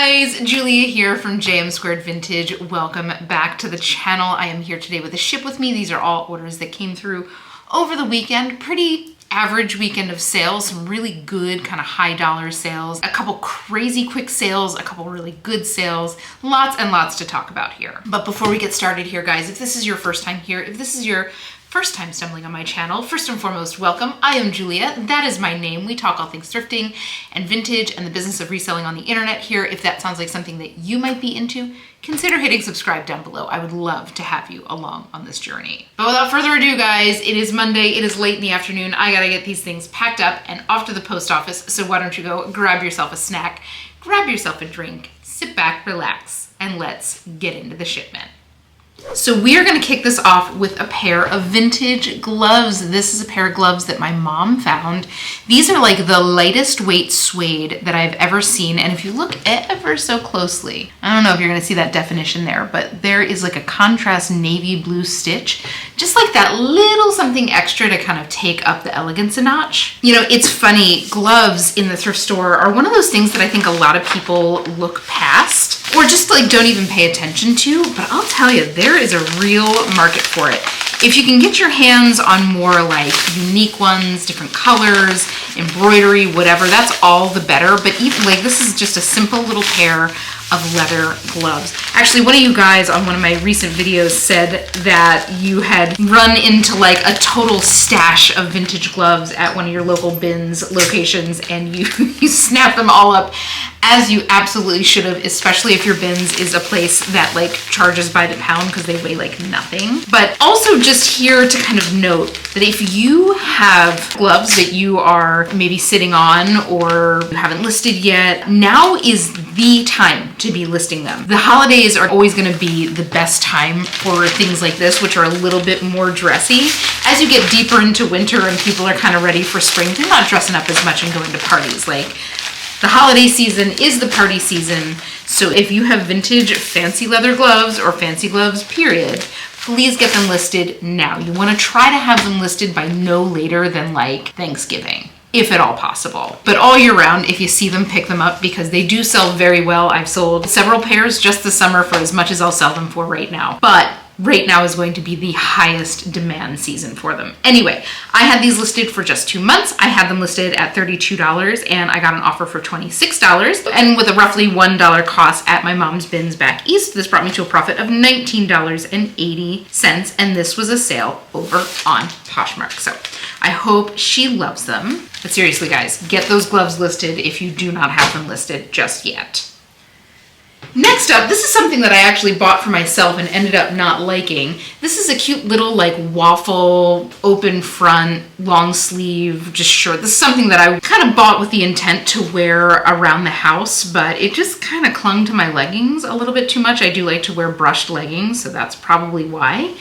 guys, Julia here from JM Squared Vintage. Welcome back to the channel. I am here today with a ship with me. These are all orders that came through over the weekend. Pretty average weekend of sales, some really good kind of high dollar sales, a couple crazy quick sales, a couple really good sales, lots and lots to talk about here. But before we get started here, guys, if this is your first time here, if this is your first time stumbling on my channel, first and foremost, welcome. I am Julia. That is my name. We talk all things thrifting and vintage and the business of reselling on the internet here. If that sounds like something that you might be into, consider hitting subscribe down below. I would love to have you along on this journey. But without further ado, guys, it is Monday. It is late in the afternoon. I gotta get these things packed up and off to the post office. So why don't you go grab yourself a snack, grab yourself a drink, sit back, relax, and let's get into the shipment. So we are going to kick this off with a pair of vintage gloves. This is a pair of gloves that my mom found. These are like the lightest weight suede that I've ever seen. And if you look ever so closely, I don't know if you're going to see that definition there, but there is like a contrast navy blue stitch, just like that little something extra to kind of take up the elegance a notch. You know, it's funny, gloves in the thrift store are one of those things that I think a lot of people look past or just like don't even pay attention to, but I'll tell you, there is a real market for it. If you can get your hands on more like unique ones, different colors, embroidery, whatever, that's all the better. But even like this is just a simple little pair of leather gloves. Actually, one of you guys on one of my recent videos said that you had run into like a total stash of vintage gloves at one of your local bins locations and you snapped them all up, as you absolutely should have, especially if your bins is a place that like charges by the pound because they weigh like nothing. But also just here to kind of note that if you have gloves that you are maybe sitting on or you haven't listed yet, now is the time to be listing them. The holidays are always going to be the best time for things like this, which are a little bit more dressy. As you get deeper into winter and people are kind of ready for spring, they're not dressing up as much and going to parties. Like, the holiday season is the party season. So if you have vintage fancy leather gloves or fancy gloves, period, please get them listed now. You want to try to have them listed by no later than like Thanksgiving, if at all possible. But all year round, if you see them, pick them up because they do sell very well. I've sold several pairs just this summer for as much as I'll sell them for right now. But right now is going to be the highest demand season for them. Anyway, I had these listed for just 2 months. I had them listed at $32 and I got an offer for $26. And with a roughly $1 cost at my mom's bins back east, this brought me to a profit of $19.80. And this was a sale over on Poshmark. So I hope she loves them. But seriously, guys, get those gloves listed if you do not have them listed just yet. Next up, this is something that I actually bought for myself and ended up not liking. This is a cute little like waffle, open front, long sleeve, just shirt. This is something that I kind of bought with the intent to wear around the house, but it just kind of clung to my leggings a little bit too much. I do like to wear brushed leggings, so that's probably why.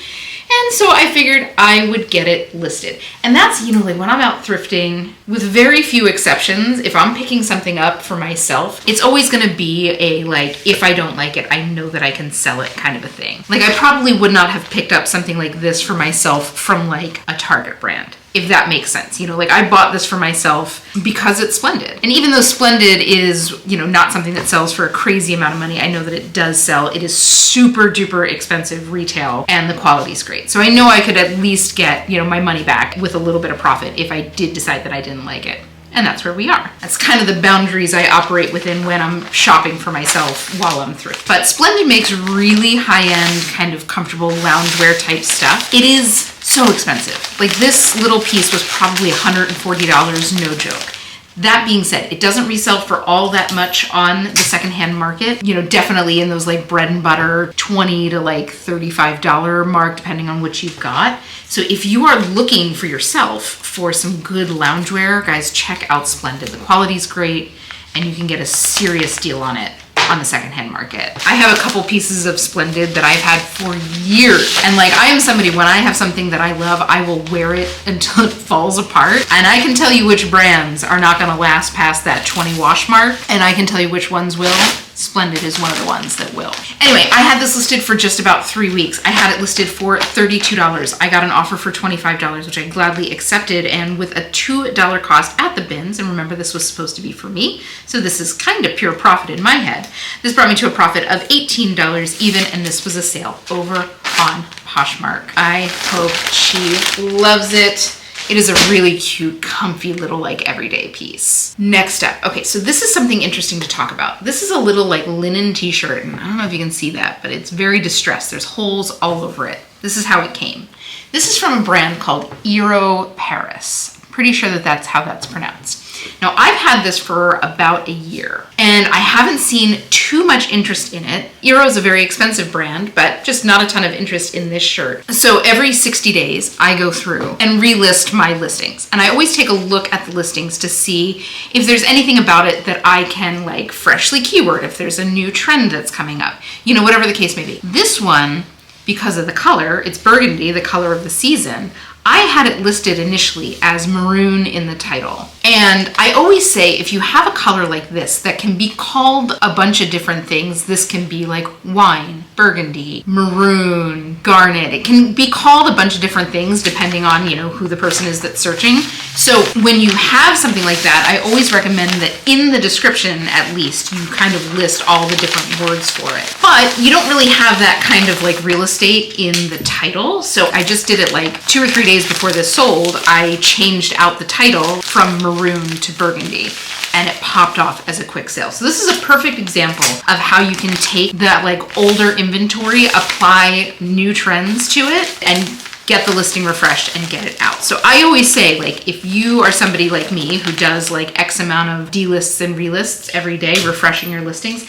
And so I figured I would get it listed. And that's, you know, like when I'm out thrifting, with very few exceptions, if I'm picking something up for myself, it's always gonna be a like, if I don't like it, I know that I can sell it kind of a thing. Like I probably would not have picked up something like this for myself from like a Target brand, if that makes sense. You know, like I bought this for myself because it's Splendid. And even though Splendid is, you know, not something that sells for a crazy amount of money, I know that it does sell. It is super duper expensive retail and the quality's great. So I know I could at least get, you know, my money back with a little bit of profit if I did decide that I didn't like it. And that's where we are. That's kind of the boundaries I operate within when I'm shopping for myself while I'm thrifting. But Splendid makes really high-end, kind of comfortable loungewear type stuff. It is so expensive. Like this little piece was probably $140, no joke. That being said, it doesn't resell for all that much on the secondhand market. You know, definitely in those like bread and butter, $20 to like $35 mark, depending on what you've got. So if you are looking for yourself for some good loungewear, guys, check out Splendid. The quality's great and you can get a serious deal on it on the secondhand market. I have a couple pieces of Splendid that I've had for years. And like I am somebody, when I have something that I love, I will wear it until it falls apart. And I can tell you which brands are not gonna last past that 20 wash mark. And I can tell you which ones will. Splendid is one of the ones that will. Anyway, I had this listed for just about 3 weeks. I had it listed for $32. I got an offer for $25, which I gladly accepted, and with a $2 cost at the bins, and remember this was supposed to be for me, so this is kind of pure profit in my head. This brought me to a profit of $18 even, and this was a sale over on Poshmark. I hope she loves it. It is a really cute, comfy little like everyday piece. Next up, okay, so this is something interesting to talk about. This is a little like linen t-shirt, and I don't know if you can see that, but it's very distressed. There's holes all over it. This is how it came. This is from a brand called Eero Paris. I'm pretty sure that that's how that's pronounced. Now, I've had this for about a year, and I haven't seen too much interest in it. Eero is a very expensive brand, but just not a ton of interest in this shirt. So every 60 days, I go through and relist my listings. And I always take a look at the listings to see if there's anything about it that I can like freshly keyword, if there's a new trend that's coming up, you know, whatever the case may be. This one, because of the color, it's burgundy, the color of the season. I had it listed initially as maroon in the title. And I always say, if you have a color like this that can be called a bunch of different things, this can be like wine, burgundy, maroon, garnet. It can be called a bunch of different things depending on, you know, who the person is that's searching. So when you have something like that, I always recommend that in the description, at least, you kind of list all the different words for it. But you don't really have that kind of like real estate in the title. So I just did it like 2 or 3 days before this sold. I changed out the title from maroon to burgundy, and it popped off as a quick sale. So this is a perfect example of how you can take that like older inventory, apply new trends to it, and get the listing refreshed and get it out. So I always say, like, if you are somebody like me who does like X amount of delists and relists every day, refreshing your listings,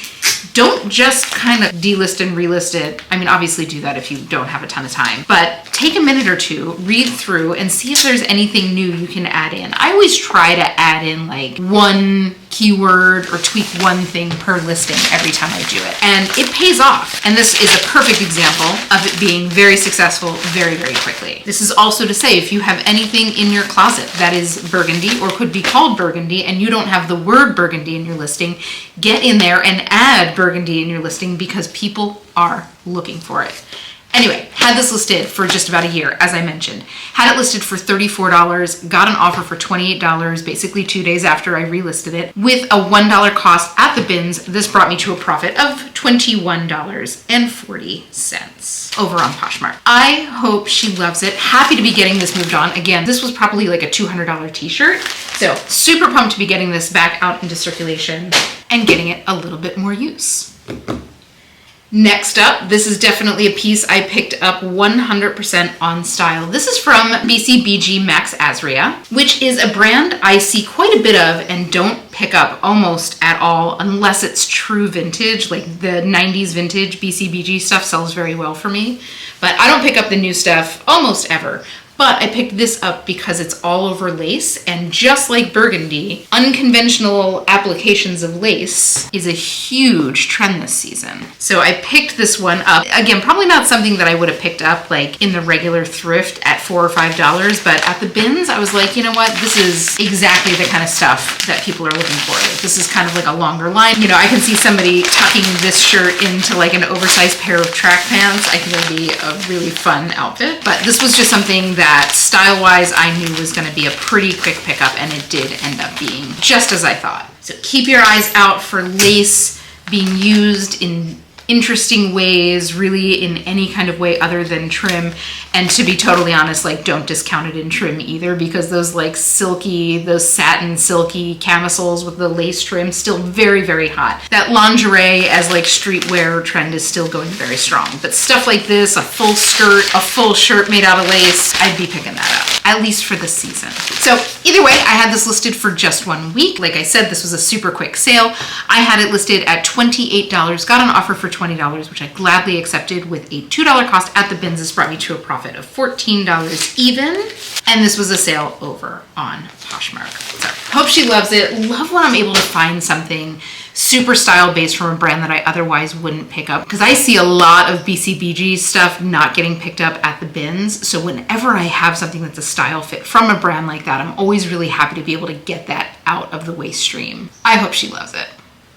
don't just kind of delist and relist it. I mean, obviously do that if you don't have a ton of time, but take a minute or two, read through and see if there's anything new you can add in. I always try to add in like one keyword or tweak one thing per listing every time I do it. And it pays off. And this is a perfect example of it being very successful very, very quickly. This is also to say, if you have anything in your closet that is burgundy or could be called burgundy and you don't have the word burgundy in your listing, get in there and add burgundy in your listing because people are looking for it. Anyway, had this listed for just about a year, as I mentioned. Had it listed for $34, got an offer for $28, basically 2 days after I relisted it. With a $1 cost at the bins, this brought me to a profit of $21.40 over on Poshmark. I hope she loves it. Happy to be getting this moved on. Again, this was probably like a $200 t-shirt. So super pumped to be getting this back out into circulation and getting it a little bit more use. Next up, this is definitely a piece I picked up 100% on style. This is from BCBG Max Azria, which is a brand I see quite a bit of and don't pick up almost at all unless it's true vintage, like the 90s vintage BCBG stuff sells very well for me. But I don't pick up the new stuff almost ever. But I picked this up because it's all over lace, and just like burgundy, unconventional applications of lace is a huge trend this season. So I picked this one up. Again, probably not something that I would have picked up like in the regular thrift at $4 or $5, but at the bins, I was like, you know what? This is exactly the kind of stuff that people are looking for. Like, this is kind of like a longer line. You know, I can see somebody tucking this shirt into like an oversized pair of track pants. I think it would be a really fun outfit, but this was just something that style-wise I knew was going to be a pretty quick pickup, and it did end up being just as I thought. So keep your eyes out for lace being used in interesting ways, really in any kind of way other than trim. And to be totally honest, like, don't discount it in trim either, because those like silky, those satin silky camisoles with the lace trim, still very, very hot. That lingerie as like streetwear trend is still going very strong. But stuff like this, a full skirt, a full shirt made out of lace, I'd be picking that up, at least for this season. So either way, I had this listed for just 1 week. Like I said, this was a super quick sale. I had it listed at $28, got an offer for $20, which I gladly accepted. With a $2 cost at the bins, this brought me to a profit of $14 even. And this was a sale over on Poshmark. So hope she loves it. Love when I'm able to find something super style based from a brand that I otherwise wouldn't pick up, because I see a lot of BCBG stuff not getting picked up at the bins. So whenever I have something that's a style fit from a brand like that, I'm always really happy to be able to get that out of the waste stream. I hope she loves it.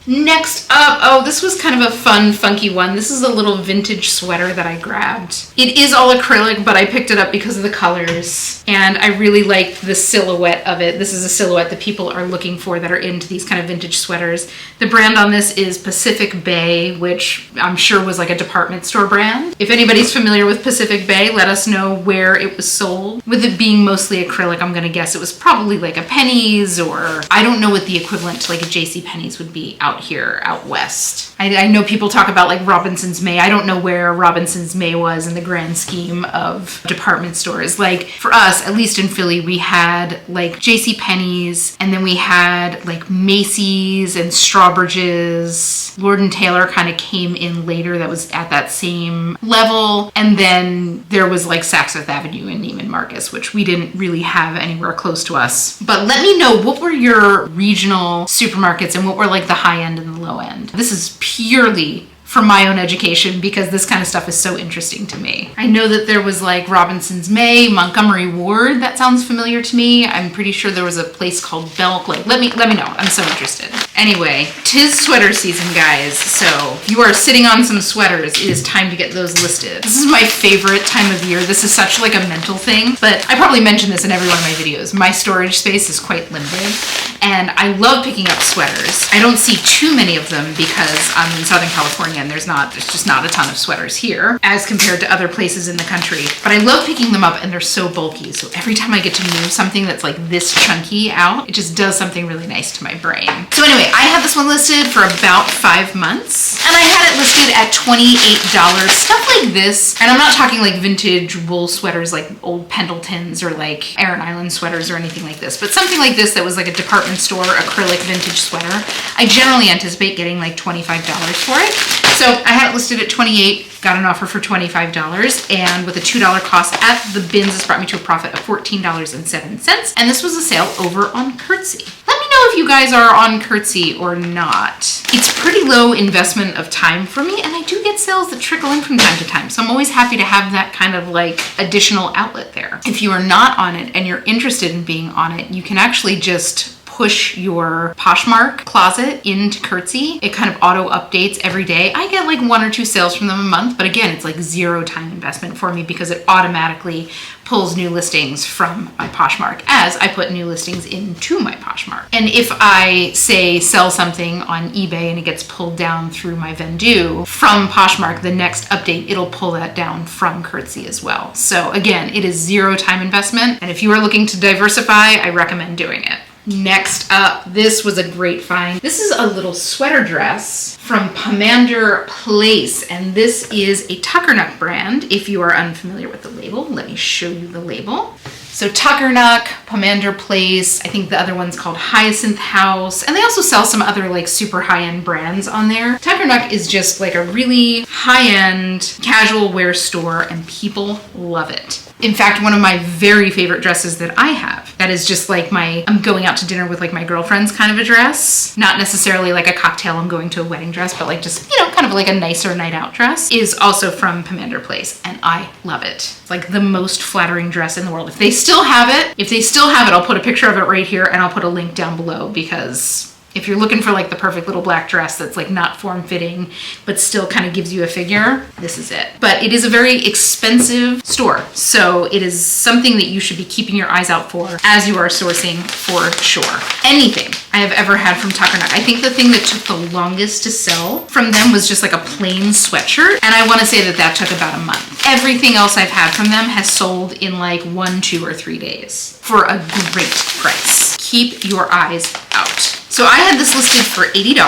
Next up, oh, this was kind of a fun, funky one. This is a little vintage sweater that I grabbed. It is all acrylic, but I picked it up because of the colors, and I really liked the silhouette of it. This is a silhouette that people are looking for that are into these kind of vintage sweaters. The brand on this is Pacific Bay, which I'm sure was like a department store brand. If anybody's familiar with Pacific Bay, let us know where it was sold. With it being mostly acrylic, I'm gonna guess it was probably like a Penny's, or I don't know what the equivalent to like a JC Penney's would be out here, out west. I know people talk about like Robinson's May. I don't know where Robinson's May was in the grand scheme of department stores. Like for us, at least in Philly, we had like JC Penney's, and then we had like Macy's and Strawbridge's. Lord and Taylor kind of came in later, that was at that same level. And then there was like Saks Fifth Avenue and Neiman Marcus, which we didn't really have anywhere close to us. But let me know, what were your regional supermarkets and what were like the high end and the low end? This is purely from my own education because this kind of stuff is so interesting to me. I know that there was like Robinson's May, Montgomery Ward, that sounds familiar to me. I'm pretty sure there was a place called Belk. Like, let me know, I'm so interested. Anyway, 'tis sweater season, guys. So if you are sitting on some sweaters, it is time to get those listed. This is my favorite time of year. This is such like a mental thing, but I probably mention this in every one of my videos. My storage space is quite limited, and I love picking up sweaters. I don't see too many of them because I'm in Southern California and there's just not a ton of sweaters here as compared to other places in the country. But I love picking them up and they're so bulky. So every time I get to move something that's like this chunky out, it just does something really nice to my brain. So anyway, I had this one listed for about 5 months and I had it listed at $28. Stuff like this. And I'm not talking like vintage wool sweaters like old Pendletons or like Aran Island sweaters or anything like this, but something like this that was like a department store acrylic vintage sweater. I generally anticipate getting like $25 for it. So I had it listed at $28, got an offer for $25, and with a $2 cost at the bins, this brought me to a profit of $14.07. And this was a sale over on Curtsy. Let me know if you guys are on Curtsy or not. It's pretty low investment of time for me, and I do get sales that trickle in from time to time. So I'm always happy to have that kind of like additional outlet there. If you are not on it and you're interested in being on it, you can actually just push your Poshmark closet into Curtsy. It kind of auto updates every day. I get like 1 or 2 sales from them a month, but again, it's like 0 time investment for me because it automatically pulls new listings from my Poshmark as I put new listings into my Poshmark. And if I say sell something on eBay and it gets pulled down through my Vendu from Poshmark, the next update, it'll pull that down from Curtsy as well. So again, it is 0 time investment. And if you are looking to diversify, I recommend doing it. Next up, this was a great find. This is a little sweater dress from Pomander Place, and this is a Tuckernuck brand. If you are unfamiliar with the label, let me show you the label. So Tuckernuck, Pomander Place, I think the other one's called Hyacinth House, and they also sell some other like super high-end brands on there. Tuckernuck is just like a really high-end casual wear store, and people love it. In fact, one of my very favorite dresses that I have, that is just like I'm going out to dinner with like my girlfriends kind of a dress, not necessarily like a cocktail, I'm going to a wedding dress, but like just, you know, kind of like a nicer night out dress, is also from Pomander Place, and I love it. It's like the most flattering dress in the world. If they still have it, I'll put a picture of it right here and I'll put a link down below, because if you're looking for like the perfect little black dress that's like not form-fitting, but still kind of gives you a figure, this is it. But it is a very expensive store, so it is something that you should be keeping your eyes out for as you are sourcing for sure. Anything I have ever had from Tuckernuck. I think the thing that took the longest to sell from them was just like a plain sweatshirt, and I want to say that that took about a month. Everything else I've had from them has sold in like 1, 2, or 3 days for a great price. Keep your eyes out. So I had this listed for $80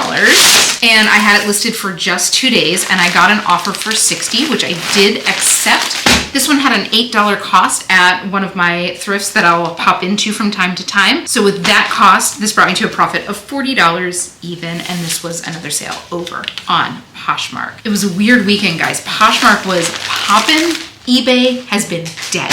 and I had it listed for just 2 days, and I got an offer for $60, which I did accept. This one had an $8 cost at one of my thrifts that I'll pop into from time to time. So with that cost, this brought me to a profit of $40 even, and this was another sale over on Poshmark. It was a weird weekend, guys. Poshmark was popping. eBay has been dead.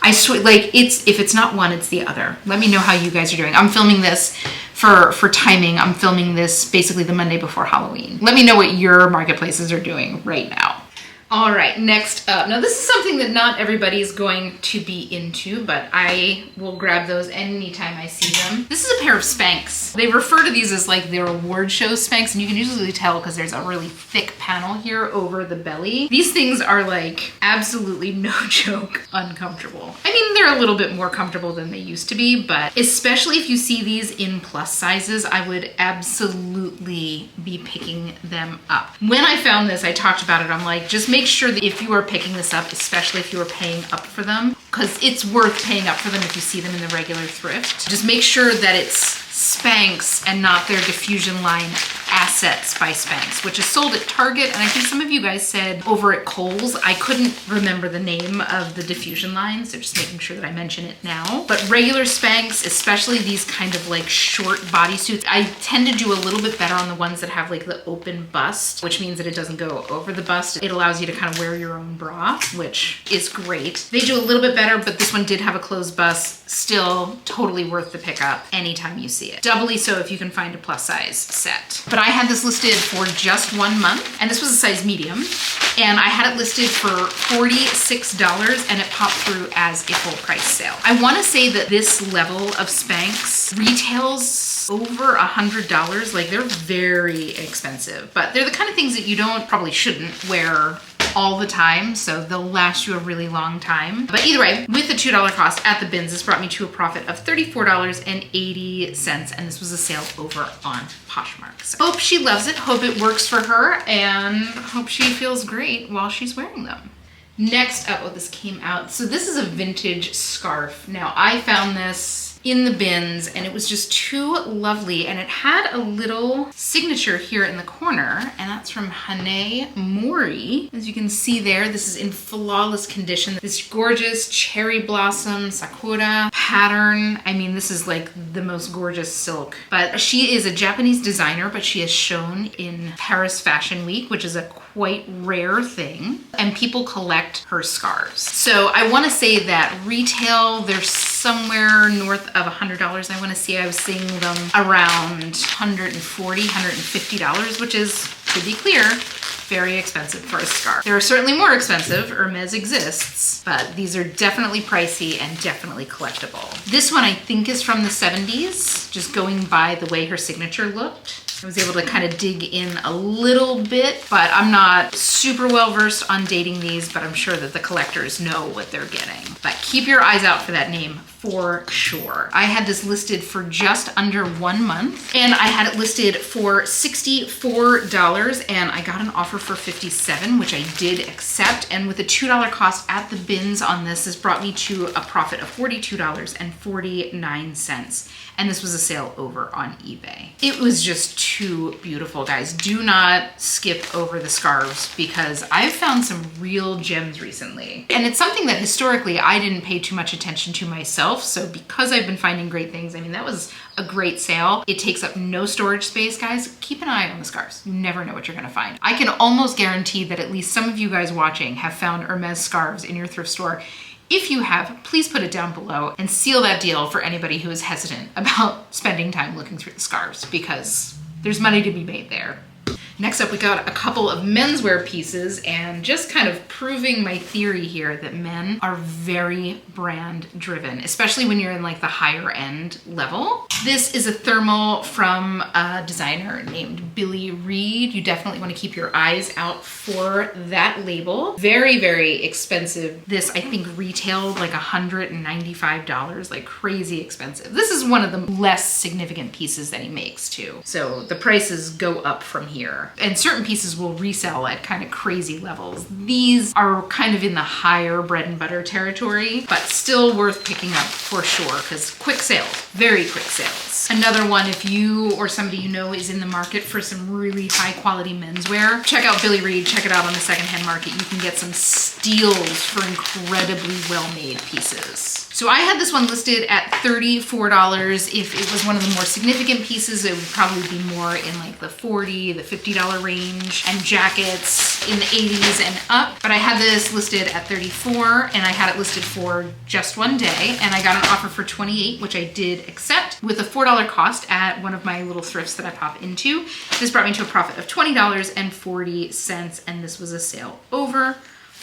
I swear, like if it's not one, it's the other. Let me know how you guys are doing. I'm filming this for timing. I'm filming this basically the Monday before Halloween. Let me know what your marketplaces are doing right now. All right, next up. Now this is something that not everybody's going to be into, but I will grab those anytime I see them. This is a pair of Spanx. They refer to these as like their award show Spanx, and you can usually tell because there's a really thick panel here over the belly. These things are like absolutely no joke uncomfortable. I mean, they're a little bit more comfortable than they used to be, but especially if you see these in plus sizes, I would absolutely be picking them up. When I found this, I talked about it. I'm like, just make sure that if you are picking this up, especially if you are paying up for them, because it's worth paying up for them if you see them in the regular thrift. Just make sure that it's Spanx and not their diffusion line Assets by Spanx, which is sold at Target, and I think some of you guys said over at Kohl's. I couldn't remember the name of the diffusion line, so just making sure that I mention it now. But regular Spanx, especially these kind of like short bodysuits, I tend to do a little bit better on the ones that have like the open bust, which means that it doesn't go over the bust. It allows you to kind of wear your own bra, which is great. They do a little bit better, but this one did have a closed bust. Still totally worth the pickup anytime you see it. Doubly so if you can find a plus size set. But I had this listed for just 1 month, and this was a size medium, and I had it listed for $46, and it popped through as a full price sale. I want to say that this level of Spanx retails over $100. Like, they're very expensive, but they're the kind of things that you probably shouldn't wear all the time, so they'll last you a really long time. But either way, with the $2 cost at the bins, this brought me to a profit of $34.80, and this was a sale over on Poshmark. So hope she loves it, hope it works for her, and hope she feels great while she's wearing them. Next up, this came out. So this is a vintage scarf. Now, I found this in the bins, and it was just too lovely, and it had a little signature here in the corner, and that's from Hane Mori. As you can see there, this is in flawless condition. This gorgeous cherry blossom sakura pattern. I mean, this is like the most gorgeous silk. But she is a Japanese designer, but she is shown in Paris Fashion Week, which is a quite rare thing, and people collect her scarves. So I want to say that retail, they're somewhere north of $100. I want to say I was seeing them around $140, $150, which is, to be clear, very expensive for a scarf. There are certainly more expensive, Hermes exists, but these are definitely pricey and definitely collectible. This one I think is from the 70s, just going by the way her signature looked. I was able to kind of dig in a little bit, but I'm not super well versed on dating these, but I'm sure that the collectors know what they're getting. But keep your eyes out for that name for sure. I had this listed for just under 1 month, and I had it listed for $64, and I got an offer for $57, which I did accept. And with a $2 cost at the bins on this, this brought me to a profit of $42.49. And this was a sale over on eBay. It was just too beautiful, guys. Do not skip over the scarves, because I've found some real gems recently. And it's something that historically I didn't pay too much attention to myself. So because I've been finding great things, I mean, that was a great sale. It takes up no storage space, guys. Keep an eye on the scarves. You never know what you're gonna find. I can almost guarantee that at least some of you guys watching have found Hermes scarves in your thrift store. If you have, please put it down below and seal that deal for anybody who is hesitant about spending time looking through the scarves, because there's money to be made there. Next up, we got a couple of menswear pieces, and just kind of proving my theory here that men are very brand driven, especially when you're in like the higher end level. This is a thermal from a designer named Billy Reed. You definitely want to keep your eyes out for that label. Very, very expensive. This, I think, retailed like $195, like crazy expensive. This is one of the less significant pieces that he makes too. So the prices go up from here. And certain pieces will resell at kind of crazy levels. These are kind of in the higher bread and butter territory, but still worth picking up for sure, because quick sales, very quick sales. Another one, if you or somebody you know is in the market for some really high quality menswear, check out Billy Reed, check it out on the secondhand market. You can get some steals for incredibly well-made pieces. So I had this one listed at $34. If it was one of the more significant pieces, it would probably be more in like the $40, the $50 $80 range, and jackets in the 80s and up. But I had this listed at $34, and I had it listed for just one day, and I got an offer for $28, which I did accept with a $4 cost at one of my little thrifts that I pop into. This brought me to a profit of $20.40, and this was a sale over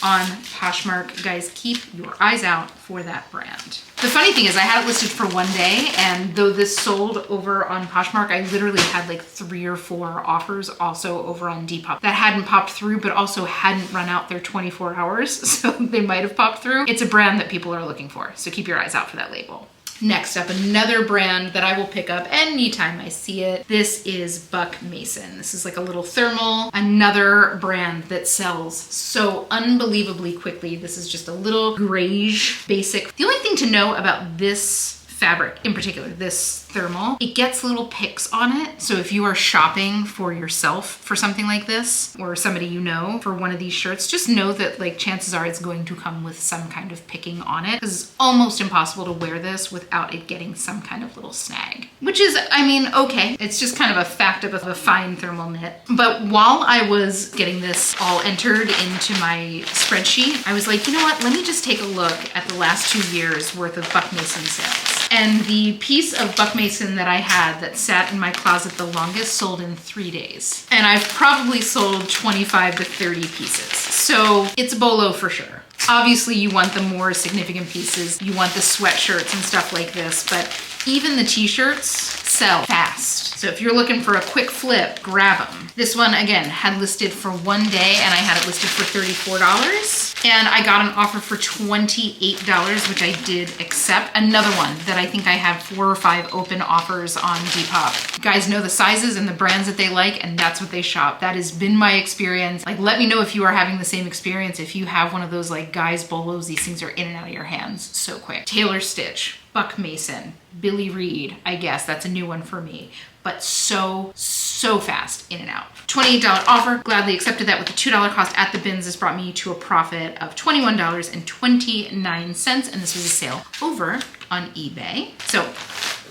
on Poshmark. Guys, keep your eyes out for that brand. The funny thing is I had it listed for one day, and though this sold over on Poshmark, I literally had like 3 or 4 offers also over on Depop that hadn't popped through, but also hadn't run out their 24 hours. So they might have popped through. It's a brand that people are looking for. So keep your eyes out for that label. Next up, another brand that I will pick up anytime I see it. This is Buck Mason. This is like a little thermal, another brand that sells so unbelievably quickly. This is just a little grayish basic. The only thing to know about this fabric in particular, this thermal, it gets little picks on it. So if you are shopping for yourself for something like this, or somebody you know for one of these shirts, just know that like chances are it's going to come with some kind of picking on it, because it's almost impossible to wear this without it getting some kind of little snag, which is, I mean, okay. It's just kind of a fact of a fine thermal knit. But while I was getting this all entered into my spreadsheet, I was like, you know what? Let me just take a look at the last 2 years worth of Buck Mason sales. And the piece of Buck Mason that I had that sat in my closet the longest sold in 3 days. And I've probably sold 25 to 30 pieces. So it's a bolo for sure. Obviously you want the more significant pieces. You want the sweatshirts and stuff like this, but even the t-shirts sell fast. So if you're looking for a quick flip, grab them. This one, again, had listed for one day, and I had it listed for $34. And I got an offer for $28, which I did accept. Another one that I think I have 4 or 5 open offers on Depop. You guys know the sizes and the brands that they like, and that's what they shop. That has been my experience. Like, let me know if you are having the same experience. If you have one of those like guys bolos, these things are in and out of your hands so quick. Tailor Stitch, Buck Mason, Billy Reed, I guess that's a new one for me, but so fast in and out. $28 offer, gladly accepted that with a $2 cost at the bins. This brought me to a profit of $21.29, and this was a sale over on eBay. So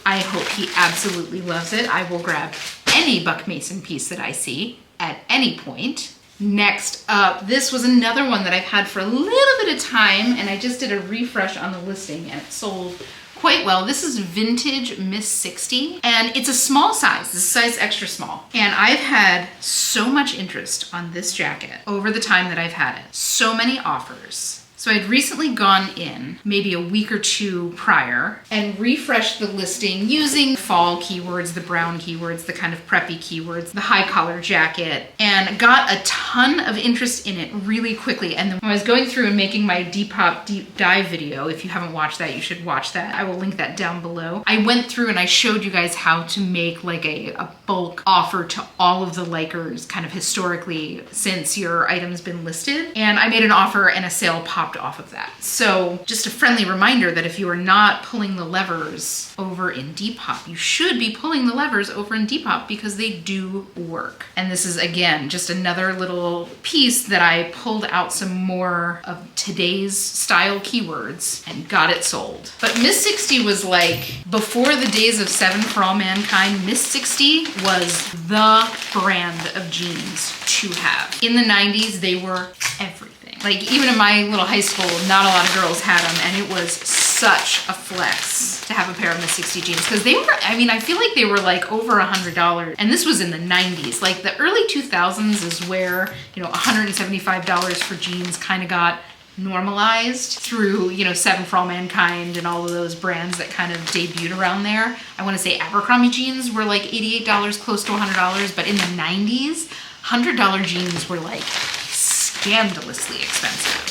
I hope he absolutely loves it. I will grab any Buck Mason piece that I see at any point. Next up, this was another one that I've had for a little bit of time, and I just did a refresh on the listing and it sold quite well. This is vintage Miss 60, and it's a small size. This is size extra small. And I've had so much interest on this jacket over the time that I've had it. So many offers. So I'd recently gone in, maybe a week or 2 prior, and refreshed the listing using fall keywords, the brown keywords, the kind of preppy keywords, the high collar jacket, and got a ton of interest in it really quickly. And then when I was going through and making my Depop deep dive video, if you haven't watched that, you should watch that. I will link that down below. I went through and I showed you guys how to make like a bulk offer to all of the likers kind of historically since your item's been listed. And I made an offer and a sale popped off of that. So just a friendly reminder that if you are not pulling the levers over in Depop, you should be pulling the levers over in Depop because they do work. And this is, again, just another little piece that I pulled out some more of today's style keywords and got it sold. But Miss 60 was like, before the days of 7 for All Mankind, Miss 60 was the brand of jeans to have. In the 90s, they were everything. Like, even in my little high school, not a lot of girls had them, and it was such a flex to have a pair of Miss 60 jeans, because they were, I mean, I feel like they were like over $100, and this was in the 90s. Like, the early 2000s is where, you know, $175 for jeans kind of got normalized through, you know, 7 for All Mankind and all of those brands that kind of debuted around there. I want to say Abercrombie jeans were like $88, close to $100, but in the 90s, $100 jeans were like scandalously expensive.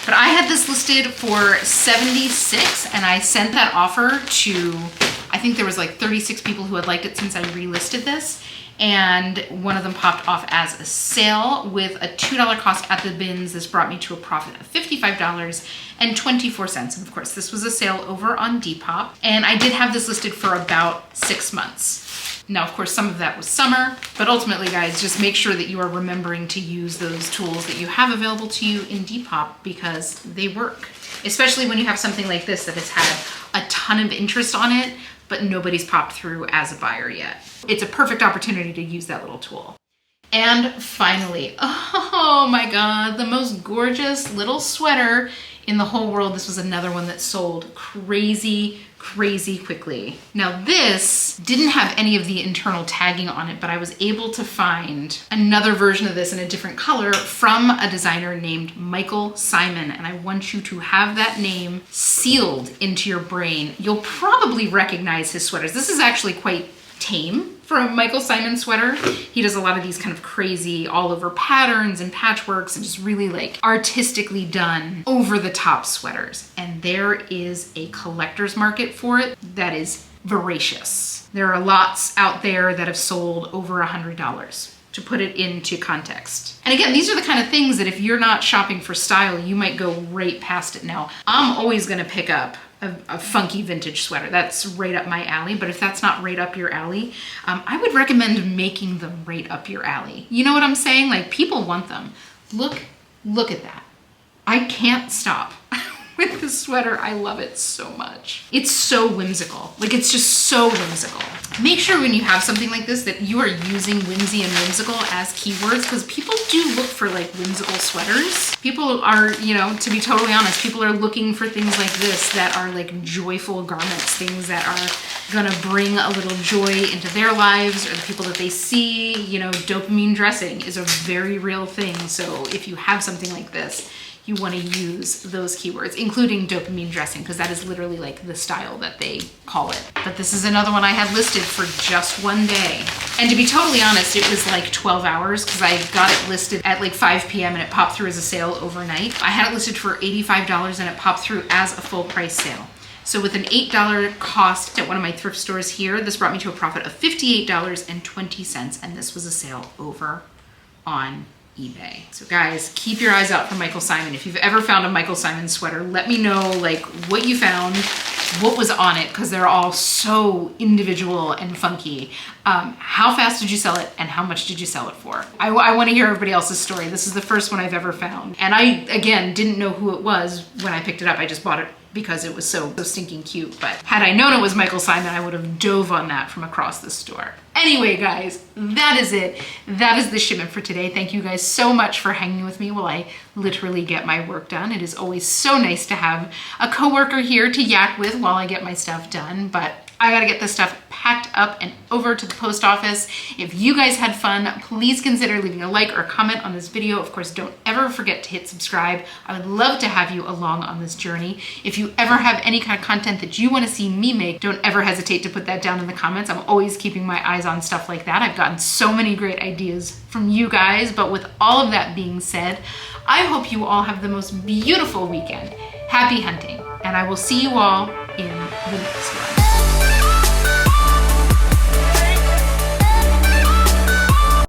But I had this listed for $76, and I sent that offer to, I think there was like 36 people who had liked it since I relisted this, and one of them popped off as a sale with a $2 cost at the bins. This brought me to a profit of $55.24. And of course, this was a sale over on Depop, and I did have this listed for about 6 months. Now, of course, some of that was summer, but ultimately, guys, just make sure that you are remembering to use those tools that you have available to you in Depop, because they work. Especially when you have something like this that has had a ton of interest on it, but nobody's popped through as a buyer yet. It's a perfect opportunity to use that little tool. And finally, oh my God, the most gorgeous little sweater in the whole world. This was another one that sold crazy quickly. Now this didn't have any of the internal tagging on it, but I was able to find another version of this in a different color from a designer named Michael Simon. And I want you to have that name sealed into your brain. You'll probably recognize his sweaters. This is actually quite tame for a Michael Simon sweater. He does a lot of these kind of crazy all over patterns and patchworks and just really like artistically done over the top sweaters. And there is a collector's market for it that is voracious. There are lots out there that have sold over $100, to put it into context. And again, these are the kind of things that if you're not shopping for style, you might go right past it. Now, I'm always gonna pick up a funky vintage sweater. That's right up my alley. But if that's not right up your alley, I would recommend making them right up your alley. You know what I'm saying? Like, people want them. Look at that. I can't stop with this sweater. I love it so much. It's so whimsical. Like, it's just so whimsical. Make sure when you have something like this that you are using whimsy and whimsical as keywords, because people do look for like whimsical sweaters. People are, you know, to be totally honest, people are looking for things like this that are like joyful garments, things that are gonna bring a little joy into their lives or the people that they see. You know, dopamine dressing is a very real thing. So if you have something like this, you want to use those keywords, including dopamine dressing, because that is literally like the style that they call it. But this is another one I had listed for just one day. And to be totally honest, it was like 12 hours because I got it listed at like 5 p.m. and it popped through as a sale overnight. I had it listed for $85 and it popped through as a full price sale. So with an $8 cost at one of my thrift stores here, this brought me to a profit of $58.20, and this was a sale over on eBay. So guys, keep your eyes out for Michael Simon. If you've ever found a Michael Simon sweater, let me know like what you found, what was on it, because they're all so individual and funky. How fast did you sell it and how much did you sell it for? I want to hear everybody else's story. This is the first one I've ever found. And I, again, didn't know who it was when I picked it up. I just bought it because it was so stinking cute. But had I known it was Michael Simon, I would have dove on that from across the store. Anyway, guys, that is it. That is the shipment for today. Thank you guys so much for hanging with me while I literally get my work done. It is always so nice to have a coworker here to yak with while I get my stuff done. But I gotta get this stuff packed up and over to the post office. If you guys had fun, please consider leaving a like or a comment on this video. Of course, don't ever forget to hit subscribe. I would love to have you along on this journey. If you ever have any kind of content that you wanna see me make, don't ever hesitate to put that down in the comments. I'm always keeping my eyes on stuff like that. I've gotten so many great ideas from you guys, but with all of that being said, I hope you all have the most beautiful weekend. Happy hunting, and I will see you all in the next one.